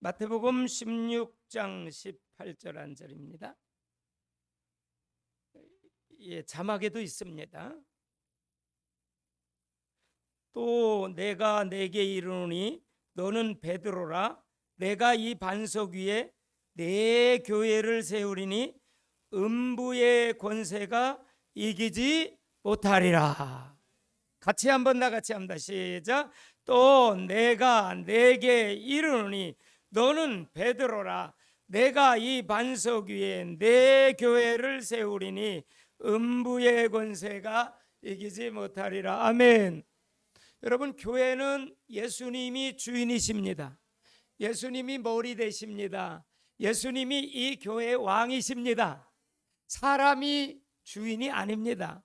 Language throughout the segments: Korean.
마태복음 16장 18절 한 절입니다. 자막에도 있습니다. 또 내가 네게 이르노니 너는 베드로라. 내가 이 반석 위에 내 교회를 세우리니 음부의 권세가 이기지 못하리라. 같이 한번 다 같이 합니다. 시작. 또 내가 네게 이르노니 너는 베드로라. 내가 이 반석 위에 내 교회를 세우리니 음부의 권세가 이기지 못하리라. 아멘. 여러분, 교회는 예수님이 주인이십니다. 예수님이 머리 되십니다. 예수님이 이 교회의 왕이십니다. 사람이 주인이 아닙니다.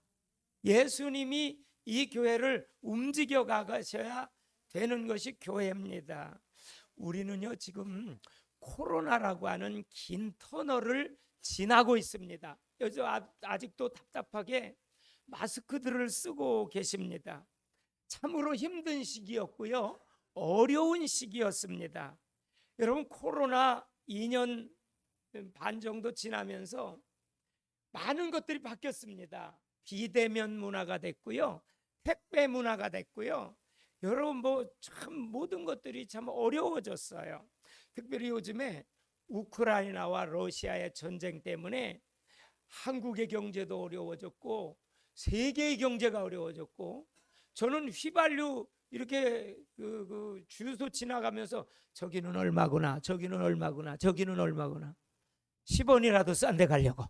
예수님이 이 교회를 움직여 가셔야 되는 것이 교회입니다. 우리는요, 지금 코로나라고 하는 긴 터널을 지나고 있습니다. 요즘 아직도 답답하게 마스크들을 쓰고 계십니다. 참으로 힘든 시기였고요, 어려운 시기였습니다. 여러분, 코로나 2년 반 정도 지나면서 많은 것들이 바뀌었습니다. 비대면 문화가 됐고요, 택배 문화가 됐고요. 여러분, 참 모든 것들이 참 어려워졌어요. 특별히 요즘에 우크라이나와 러시아의 전쟁 때문에 한국의 경제도 어려워졌고 세계의 경제가 어려워졌고, 저는 휘발유 이렇게 그 주유소 지나가면서 저기는 얼마구나, 저기는 얼마구나, 저기는 얼마구나, 10원이라도 싼 데 가려고.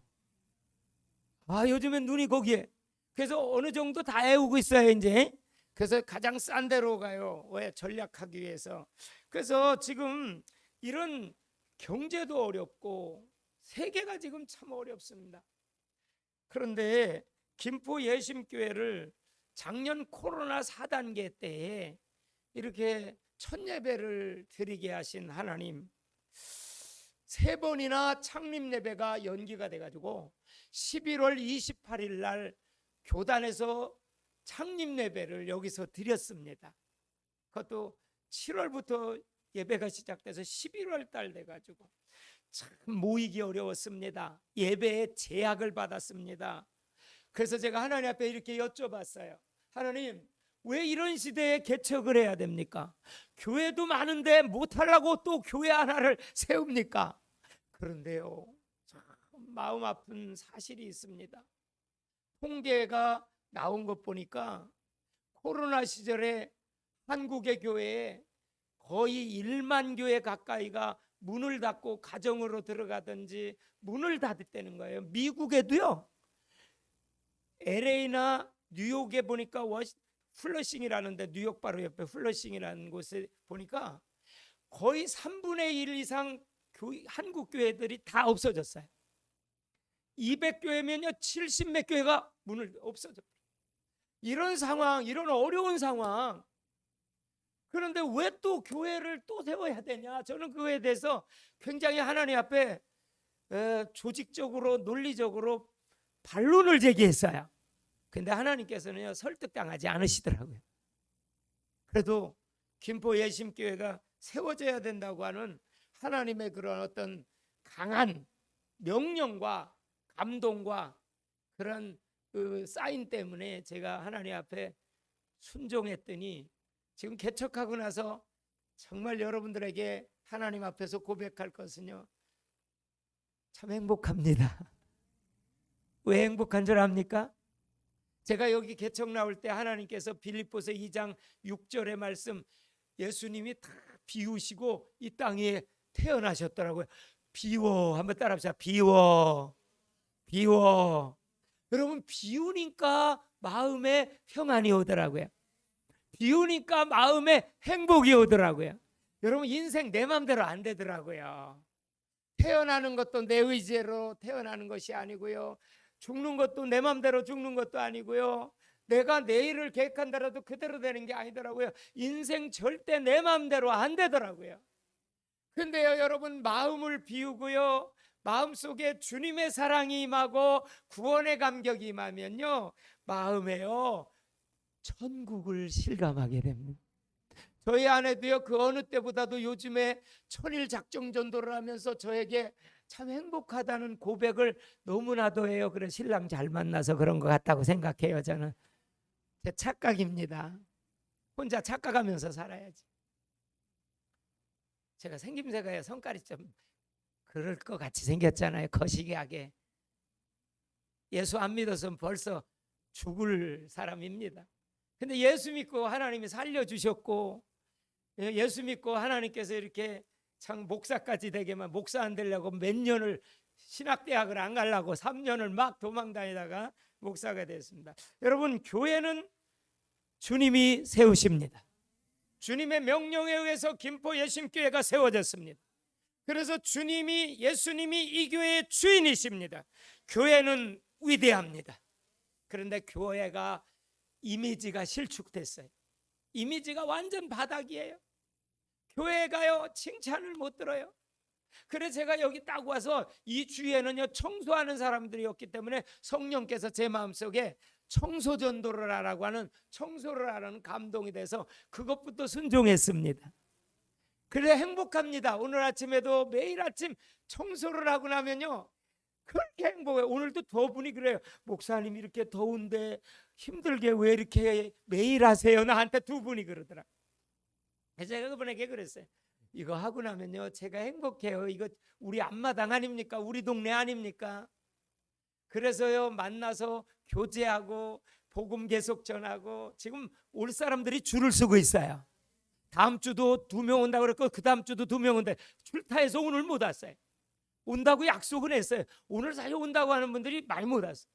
요즘엔 눈이 거기에. 그래서 어느 정도 다 애우고 있어요 이제. 그래서 가장 싼 데로 가요. 왜? 전략하기 위해서. 그래서 지금 이런 경제도 어렵고 세계가 지금 참 어렵습니다. 그런데 김포 예심교회를 작년 코로나 4단계 때에 이렇게 첫 예배를 드리게 하신 하나님, 3번이나 창립 예배가 연기가 돼가지고 11월 28일 날 교단에서 창립 예배를 여기서 드렸습니다. 그것도 7월부터 예배가 시작돼서 11월 달 돼가지고 참 모이기 어려웠습니다. 예배에 제약을 받았습니다. 그래서 제가 하나님 앞에 이렇게 여쭤봤어요. 하나님, 왜 이런 시대에 개척을 해야 됩니까? 교회도 많은데 못하려고 또 교회 하나를 세웁니까? 그런데요, 참 마음 아픈 사실이 있습니다. 통계가 나온 것 보니까 코로나 시절에 한국의 교회에 거의 1만 교회 가까이가 문을 닫고 가정으로 들어가든지 문을 닫았다는 거예요. 미국에도요, LA나 뉴욕에 보니까 플러싱이라는데, 뉴욕 바로 옆에 플러싱이라는 곳에 보니까 거의 3분의 1 이상 한국 교회들이 다 없어졌어요. 200교회면요 70몇 교회가 문을 없어져. 이런 상황, 이런 어려운 상황. 그런데 왜 또 교회를 또 세워야 되냐? 저는 그거에 대해서 굉장히 하나님 앞에 조직적으로 논리적으로 반론을 제기했어요. 근데 하나님께서는요, 설득당하지 않으시더라고요. 그래도 김포 예심교회가 세워져야 된다고 하는 하나님의 그런 어떤 강한 명령과 감동과 그런 그 사인 때문에 제가 하나님 앞에 순종했더니 지금 개척하고 나서 정말 여러분들에게 하나님 앞에서 고백할 것은요, 참 행복합니다. 왜 행복한 줄 압니까? 제가 여기 개척 나올 때 하나님께서 빌립보서 2장 6절의 말씀, 예수님이 다 비우시고 이 땅에 태어나셨더라고요. 비워, 한번 따라합시다. 비워, 비워. 여러분, 비우니까 마음에 평안이 오더라고요. 비우니까 마음에 행복이 오더라고요. 여러분, 인생 내 마음대로 안 되더라고요. 태어나는 것도 내 의지로 태어나는 것이 아니고요, 죽는 것도 내 마음대로 죽는 것도 아니고요, 내가 내일을 계획한다라도 그대로 되는 게 아니더라고요. 인생 절대 내 마음대로 안 되더라고요. 그런데요, 여러분, 마음을 비우고요, 마음속에 주님의 사랑이 임하고 구원의 감격이 임하면요, 마음에요 천국을 실감하게 됩니다. 저희 아내도요, 그 어느 때보다도 요즘에 천일 작정 전도를 하면서 저에게 참 행복하다는 고백을 너무나도 해요. 그래, 신랑 잘 만나서 그런 것 같다고 생각해요. 저는 제 착각입니다. 혼자 착각하면서 살아야지. 제가 생김새가 성깔이 좀 그럴 것 같이 생겼잖아요. 거시기하게. 예수 안 믿어서는 벌써 죽을 사람입니다. 근데 예수 믿고 하나님이 살려주셨고, 예수 믿고 하나님께서 이렇게 참 목사까지 되게만, 목사 안 되려고 몇 년을 신학대학을 안 가려고 3년을 막 도망다니다가 목사가 됐습니다. 여러분, 교회는 주님이 세우십니다. 주님의 명령에 의해서 김포 예심교회가 세워졌습니다. 그래서 예수님이 이 교회의 주인이십니다. 교회는 위대합니다. 그런데 교회가 이미지가 실축됐어요. 이미지가 완전 바닥이에요. 교회가요, 칭찬을 못 들어요. 그래서 제가 여기 딱 와서 이 주에는요, 청소하는 사람들이었기 때문에 성령께서 제 마음속에 청소 전도를 하라고 하는, 청소를 하라는 감동이 돼서 그것부터 순종했습니다. 그래 행복합니다. 오늘 아침에도 매일 아침 청소를 하고 나면요, 그렇게 행복해요. 오늘도 더 분이 그래요. 목사님 이렇게 더운데 힘들게 왜 이렇게 매일 하세요? 나한테 두 분이 그러더라. 제가 그분에게 그랬어요. 이거 하고 나면요, 제가 행복해요. 이거 우리 앞마당 아닙니까? 우리 동네 아닙니까? 그래서요, 만나서 교제하고 복음 계속 전하고, 지금 올 사람들이 줄을 서고 있어요. 다음 주도 2명 온다고 그랬고, 그 다음 주도 2명 온다. 출타해서 오늘 못 왔어요. 온다고 약속은 했어요. 오늘 사실 온다고 하는 분들이 많이 못 왔어요.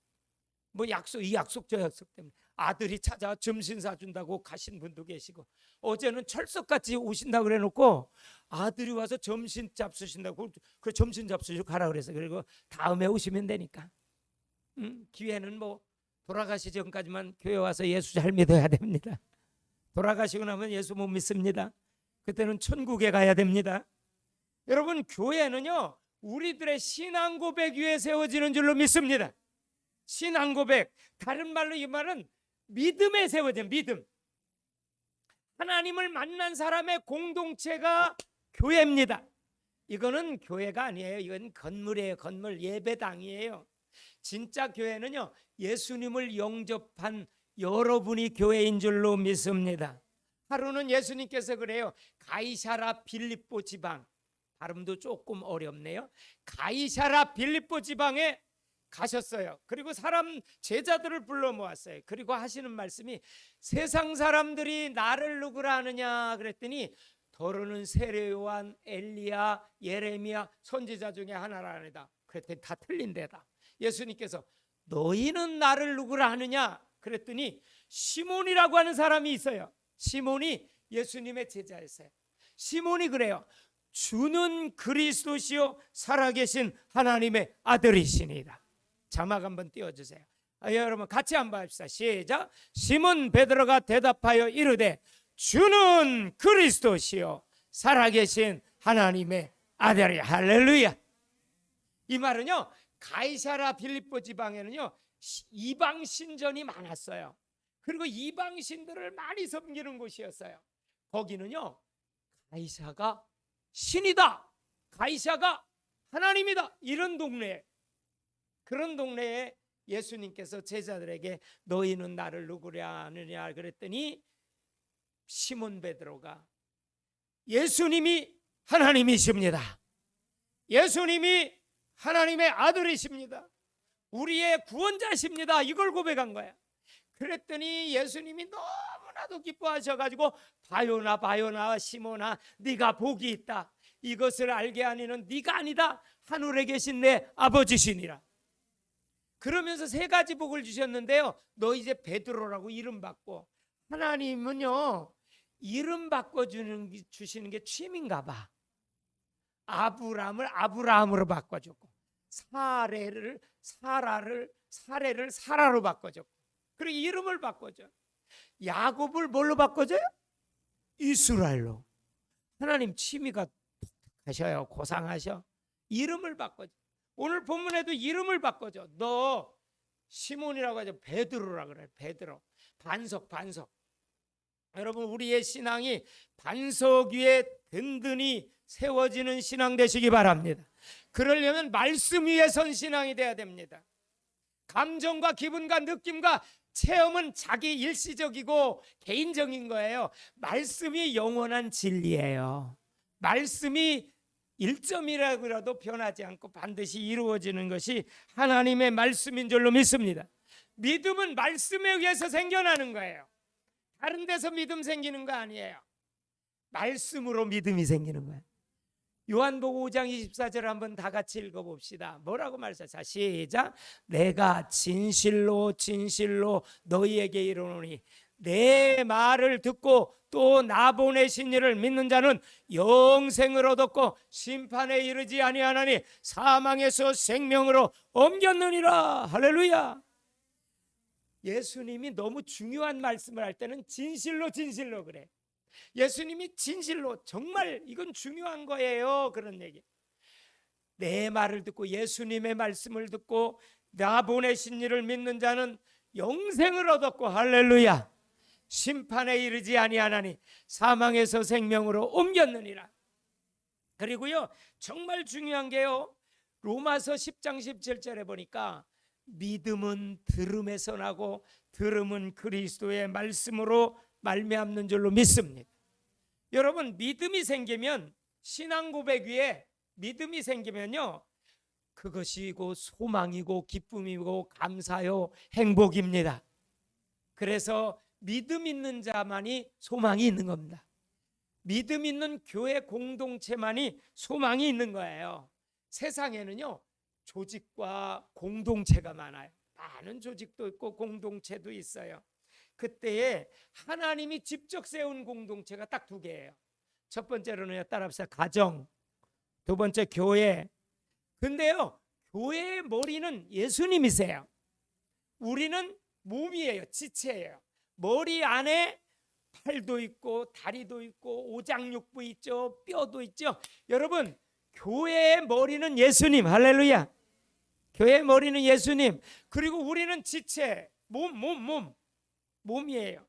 뭐 이 약속 저 약속 때문에 아들이 찾아 점심 사준다고 가신 분도 계시고, 어제는 철석같이 오신다고 그래 놓고 아들이 와서 점심 잡수신다고, 그 점심 잡수시고 가라 그래서, 그리고 다음에 오시면 되니까. 기회는 뭐 돌아가시기 전까지만 교회 와서 예수 잘 믿어야 됩니다. 돌아가시고 나면 예수 못 믿습니다. 그때는 천국에 가야 됩니다. 여러분, 교회는요, 우리들의 신앙 고백 위에 세워지는 줄로 믿습니다. 신앙 고백, 다른 말로 이 말은 믿음에 세워진 믿음. 하나님을 만난 사람의 공동체가 교회입니다. 이거는 교회가 아니에요. 이건 건물이에요. 건물, 예배당이에요. 진짜 교회는요, 예수님을 영접한 여러분이 교회인 줄로 믿습니다. 하루는 예수님께서 그래요. 가이사라 빌립보 지방, 발음도 조금 어렵네요. 가이사라 빌립보 지방에 가셨어요. 그리고 제자들을 불러 모았어요. 그리고 하시는 말씀이, 세상 사람들이 나를 누구라 하느냐 그랬더니, 더러는 세례 요한, 엘리야, 예레미야 선지자 중에 하나라니다. 그랬더니 다 틀린 데다. 예수님께서 너희는 나를 누구라 하느냐 그랬더니, 시몬이라고 하는 사람이 있어요. 시몬이 예수님의 제자였어요. 시몬이 그래요. 주는 그리스도시요 살아계신 하나님의 아들이시니라. 자막 한번 띄워주세요. 여러분 같이 한번 합시다. 시작. 시몬 베드로가 대답하여 이르되, 주는 그리스도시요 살아계신 하나님의 아들이. 할렐루야. 이 말은요, 가이사라 빌립보 지방에는요, 이방 신전이 많았어요. 그리고 이방 신들을 많이 섬기는 곳이었어요. 거기는요, 가이사가 신이다, 가이사가 하나님이다, 이런 동네. 그런 동네에 예수님께서 제자들에게 너희는 나를 누구냐 하느냐 그랬더니, 시몬 베드로가 예수님이 하나님이십니다. 예수님이 하나님의 아들이십니다. 우리의 구원자십니다. 이걸 고백한 거야. 그랬더니 예수님이 너무나도 기뻐하셔가지고, 바요나 시몬아, 네가 복이 있다. 이것을 알게 하니는 네가 아니다. 하늘에 계신 내 아버지시니라. 그러면서 3가지 복을 주셨는데요, 너 이제 베드로라고 이름 바꿔. 하나님은요, 이름 주시는 게 취미인가 봐. 아브람을 아브라함으로 바꿔줬고, 사례를 사라로 바꿔줬고, 그리고 이름을 바꿔줘. 야곱을 뭘로 바꿔줘요? 이스라엘로. 하나님 취미가 독특하셔요. 고상하셔. 이름을 바꿔줘. 오늘 본문에도 이름을 바꿔줘. 너 시몬이라고 하죠. 베드로라 그래. 베드로. 반석. 여러분, 우리의 신앙이 반석 위에 든든히 세워지는 신앙 되시기 바랍니다. 그러려면 말씀 위에 선 신앙이 돼야 됩니다. 감정과 기분과 느낌과 체험은 자기 일시적이고 개인적인 거예요. 말씀이 영원한 진리예요. 말씀이 1점이라도 변하지 않고 반드시 이루어지는 것이 하나님의 말씀인 줄로 믿습니다. 믿음은 말씀에 의해서 생겨나는 거예요. 다른 데서 믿음 생기는 거 아니에요. 말씀으로 믿음이 생기는 거예요. 요한복음 5장 24절 한번 다 같이 읽어봅시다. 뭐라고 말했어요? 자, 시작. 내가 진실로 진실로 너희에게 이르노니 내 말을 듣고 또 나 보내신 이를 믿는 자는 영생을 얻었고 심판에 이르지 아니하나니 사망에서 생명으로 옮겼느니라. 할렐루야. 예수님이 너무 중요한 말씀을 할 때는 진실로 진실로 그래. 예수님이 진실로 정말 이건 중요한 거예요. 그런 얘기. 내 말을 듣고 예수님의 말씀을 듣고 나 보내신 이를 믿는 자는 영생을 얻었고 할렐루야. 심판에 이르지 아니하나니 사망에서 생명으로 옮겼느니라. 그리고요, 정말 중요한 게요, 로마서 10장 17절에 보니까 믿음은 들음에서 나고 들음은 그리스도의 말씀으로 말미암는 줄로 믿습니다. 여러분, 믿음이 생기면, 신앙 고백 위에 믿음이 생기면요, 그것이 곧 소망이고 기쁨이고 감사요 행복입니다. 그래서 믿음 있는 자만이 소망이 있는 겁니다. 믿음 있는 교회 공동체만이 소망이 있는 거예요. 세상에는요, 조직과 공동체가 많아요. 많은 조직도 있고 공동체도 있어요. 그때에 하나님이 직접 세운 공동체가 딱 두 개예요. 첫 번째로는 따라합시다. 가정. 두 번째 교회. 근데요, 교회의 머리는 예수님이세요. 우리는 몸이에요. 지체예요. 머리 안에 팔도 있고 다리도 있고 오장육부 있죠. 뼈도 있죠. 여러분, 교회의 머리는 예수님. 할렐루야. 교회의 머리는 예수님. 그리고 우리는 지체, 몸이에요.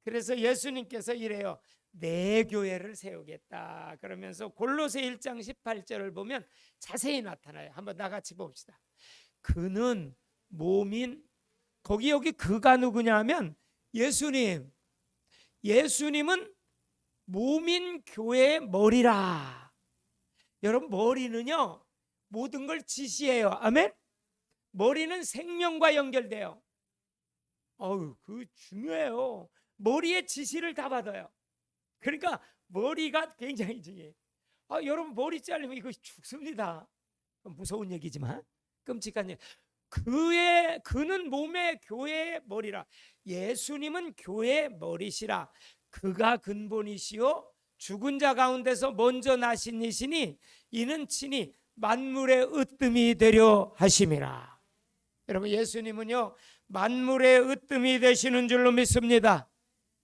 그래서 예수님께서 이래요. 내 교회를 세우겠다. 그러면서 골로새 1장 18절을 보면 자세히 나타나요. 한번 나같이 봅시다. 그는 몸인, 거기 여기 그가 누구냐 하면 예수님. 예수님은 몸인 교회의 머리라. 여러분, 머리는요, 모든 걸 지시해요. 아멘. 머리는 생명과 연결돼요. 그 중요해요. 머리의 지시를 다 받아요. 그러니까 머리가 굉장히 중요해요. 여러분, 머리 잘리면 이거 죽습니다. 무서운 얘기지만 끔찍한 얘기. 그는 몸의 교회의 머리라. 예수님은 교회의 머리시라. 그가 근본이시요 죽은 자 가운데서 먼저 나신 이시니 이는 친히 만물의 으뜸이 되려 하심이라. 여러분, 예수님은요, 만물의 으뜸이 되시는 줄로 믿습니다.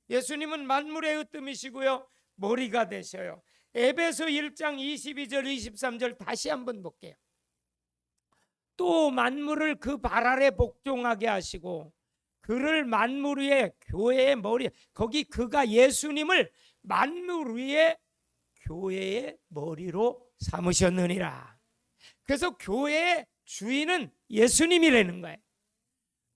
예수님은 만물의 으뜸이시고요, 머리가 되셔요. 에베소 1장 22절 23절 다시 한번 볼게요. 또 만물을 그 발 아래 복종하게 하시고 그를 만물 위에 교회의 머리, 거기 그가 예수님을 만물 위에 교회의 머리로 삼으셨느니라. 그래서 교회의 주인은 예수님이라는 거예요.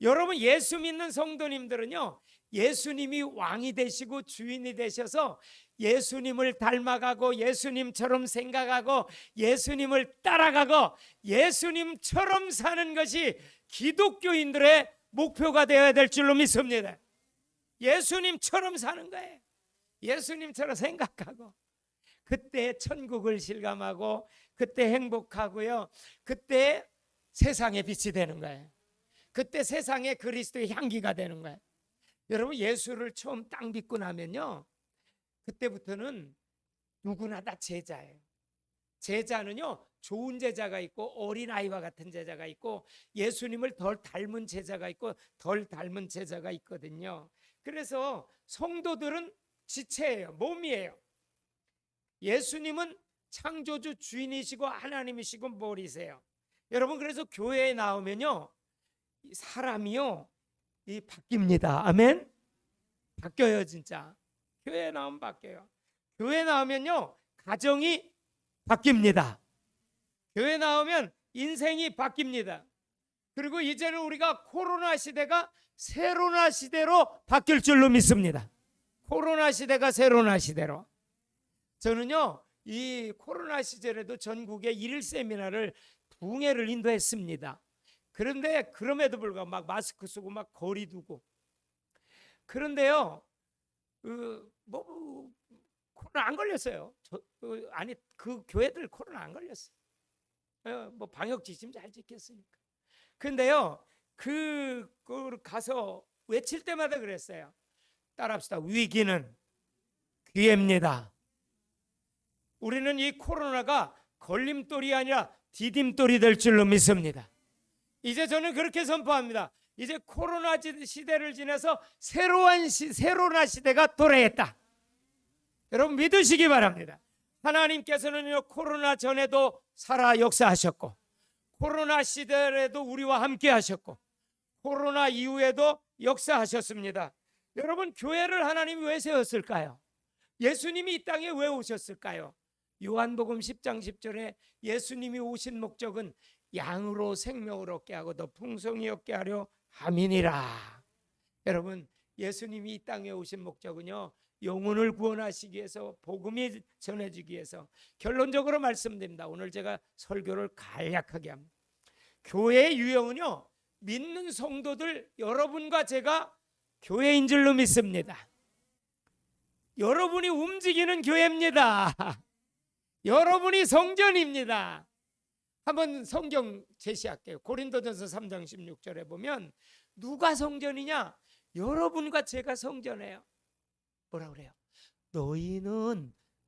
여러분, 예수 믿는 성도님들은요, 예수님이 왕이 되시고 주인이 되셔서 예수님을 닮아가고 예수님처럼 생각하고 예수님을 따라가고 예수님처럼 사는 것이 기독교인들의 목표가 되어야 될 줄로 믿습니다. 예수님처럼 사는 거예요. 예수님처럼 생각하고 그때 천국을 실감하고 그때 행복하고요, 그때 세상의 빛이 되는 거예요. 그때 세상에 그리스도의 향기가 되는 거예요. 여러분, 예수를 처음 딱 믿고 나면요, 그때부터는 누구나 다 제자예요. 제자는요, 좋은 제자가 있고 어린아이와 같은 제자가 있고 예수님을 덜 닮은 제자가 있고 덜 닮은 제자가 있거든요. 그래서 성도들은 지체예요. 몸이에요. 예수님은 창조주 주인이시고 하나님이시고 머리세요. 여러분, 그래서 교회에 나오면요, 사람이요, 바뀝니다. 아멘. 바뀌어요, 진짜. 교회에 나오면 바뀌어요. 교회 나오면요 가정이 바뀝니다. 교회 나오면 인생이 바뀝니다. 그리고 이제는 우리가 코로나 시대가 세로나 시대로 바뀔 줄로 믿습니다. 코로나 시대가 세로나 시대로. 저는요 이 코로나 시절에도 전국에 1일 세미나를 2회를 인도했습니다. 그런데 그럼에도 불구하고 막 마스크 쓰고 막 거리 두고. 그런데요 코로나 안 걸렸어요. 아니 그 교회들 코로나 안 걸렸어요. 뭐 방역 지침 잘 지켰으니까. 근데요 그걸 가서 외칠 때마다 그랬어요. 따라합시다. 위기는 기회입니다. 우리는 이 코로나가 걸림돌이 아니라 디딤돌이 될 줄로 믿습니다. 이제 저는 그렇게 선포합니다. 이제 코로나 시대를 지나서 세로나 시대가 도래했다. 여러분 믿으시기 바랍니다. 하나님께서는 코로나 전에도 살아 역사하셨고, 코로나 시대에도 우리와 함께 하셨고, 코로나 이후에도 역사하셨습니다. 여러분 교회를 하나님이 왜 세웠을까요? 예수님이 이 땅에 왜 오셨을까요? 요한복음 10장 10절에 예수님이 오신 목적은 양으로 생명을 얻게 하고 더 풍성히 얻게 하려 함이니라. 여러분 예수님이 이 땅에 오신 목적은요 영혼을 구원하시기 위해서, 복음이 전해지기 위해서. 결론적으로 말씀드립니다. 오늘 제가 설교를 간략하게 합니다. 교회의 유형은요 믿는 성도들 여러분과 제가 교회인 줄로 믿습니다. 여러분이 움직이는 교회입니다. 여러분이 성전입니다. 한번 성경 제시할게요. 고린도전서 3장 16절에 보면 누가 성전이냐? 여러분과 제가 성전이에요. 뭐라 그래요?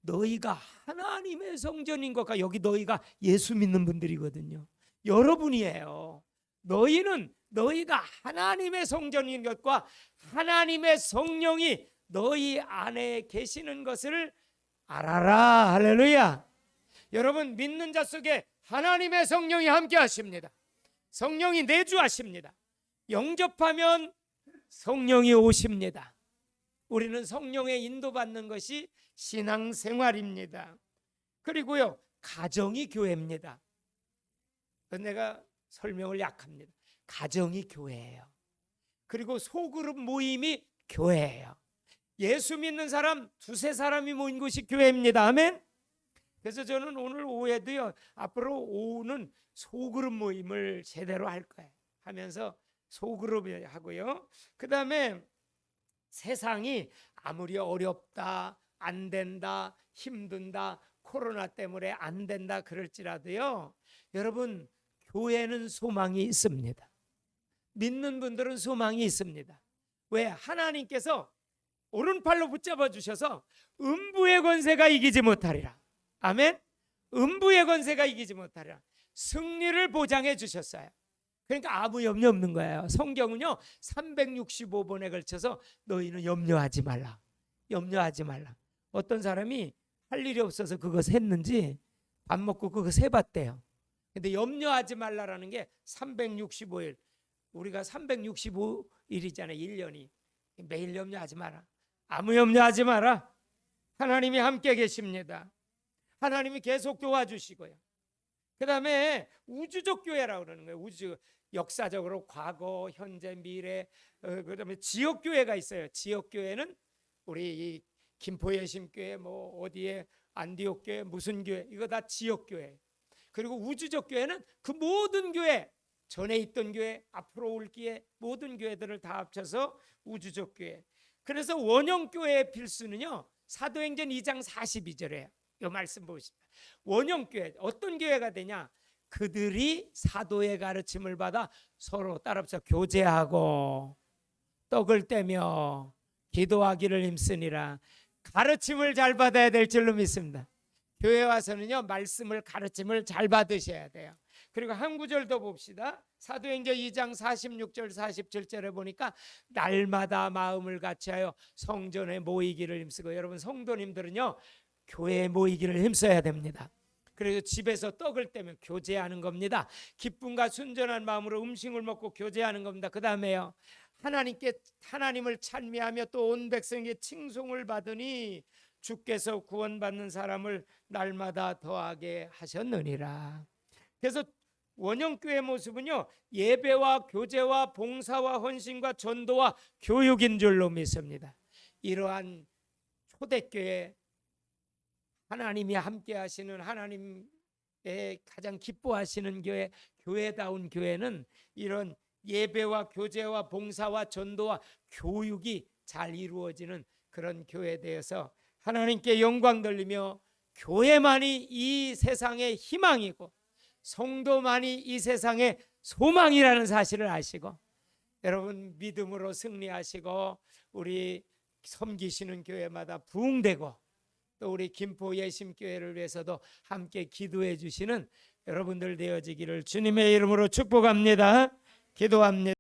너희가 하나님의 성전인 것과, 여기 너희가 예수 믿는 분들이거든요. 여러분이에요. 너희가 하나님의 성전인 것과 하나님의 성령이 너희 안에 계시는 것을 알아라. 할렐루야. 여러분 믿는 자 속에 하나님의 성령이 함께 하십니다. 성령이 내주하십니다. 영접하면 성령이 오십니다. 우리는 성령의 인도받는 것이 신앙생활입니다. 그리고요 가정이 교회입니다. 내가 설명을 약합니다. 가정이 교회예요. 그리고 소그룹 모임이 교회예요. 예수 믿는 사람 두세 사람이 모인 곳이 교회입니다. 아멘. 그래서 저는 오늘 오후에도요 앞으로 오후는 소그룹 모임을 제대로 할 거예요. 하면서 소그룹 하고요. 그 다음에 세상이 아무리 어렵다, 안 된다, 힘든다, 코로나 때문에 안 된다 그럴지라도요 여러분 교회는 소망이 있습니다. 믿는 분들은 소망이 있습니다. 왜? 하나님께서 오른팔로 붙잡아 주셔서 음부의 권세가 이기지 못하리라. 아멘. 음부의 권세가 이기지 못하리라. 승리를 보장해 주셨어요. 그러니까 아무 염려 없는 거예요. 성경은요 365번에 걸쳐서 너희는 염려하지 말라. 염려하지 말라. 어떤 사람이 할 일이 없어서 그거 샜는지 밥 먹고 그거 세봤대요. 근데 염려하지 말라라는 게 365일. 우리가 365일이잖아요. 1년이. 매일 염려하지 마라. 아무 염려하지 마라. 하나님이 함께 계십니다. 하나님이 계속 도와주시고요. 그 다음에 우주적 교회라고 그러는 거예요. 역사적으로 과거, 현재, 미래, 그 다음에 지역교회가 있어요. 지역교회는 우리 이 김포예심교회, 뭐 어디에 안디옥교회, 무슨 교회, 이거 다 지역교회. 그리고 우주적 교회는 그 모든 교회, 전에 있던 교회, 앞으로 올 기회, 모든 교회들을 다 합쳐서 우주적 교회. 그래서 원형교회의 필수는요 사도행전 2장 42절에 이 말씀 보십시다. 원형교회, 어떤 교회가 되냐? 그들이 사도의 가르침을 받아 서로 따라서 교제하고 떡을 떼며 기도하기를 힘쓰니라. 가르침을 잘 받아야 될 줄로 믿습니다. 교회 와서는요 말씀을, 가르침을 잘 받으셔야 돼요. 그리고 한 구절 더 봅시다. 사도행전 2장 46절 47절에 보니까 날마다 마음을 같이하여 성전에 모이기를 힘쓰고. 여러분 성도님들은요 교회에 모이기를 힘써야 됩니다. 그래서 집에서 떡을 떼며 교제하는 겁니다. 기쁨과 순전한 마음으로 음식을 먹고 교제하는 겁니다. 그 다음에요 하나님을 찬미하며 또 온 백성에게 칭송을 받으니 주께서 구원받는 사람을 날마다 더하게 하셨느니라. 그래서 원형교회 모습은요, 예배와 교제와 봉사와 헌신과 전도와 교육인 줄로 믿습니다. 이러한 초대교회, 하나님이 함께 하시는, 하나님의 가장 기뻐하시는 교회, 교회다운 교회는 이런 예배와 교제와 봉사와 전도와 교육이 잘 이루어지는 그런 교회에 대해서 하나님께 영광 돌리며, 교회만이 이 세상의 희망이고 성도만이 이 세상의 소망이라는 사실을 아시고, 여러분 믿음으로 승리하시고 우리 섬기시는 교회마다 부흥되고, 또 우리 김포 예심교회를 위해서도 함께 기도해 주시는 여러분들 되어지기를 주님의 이름으로 축복합니다. 기도합니다.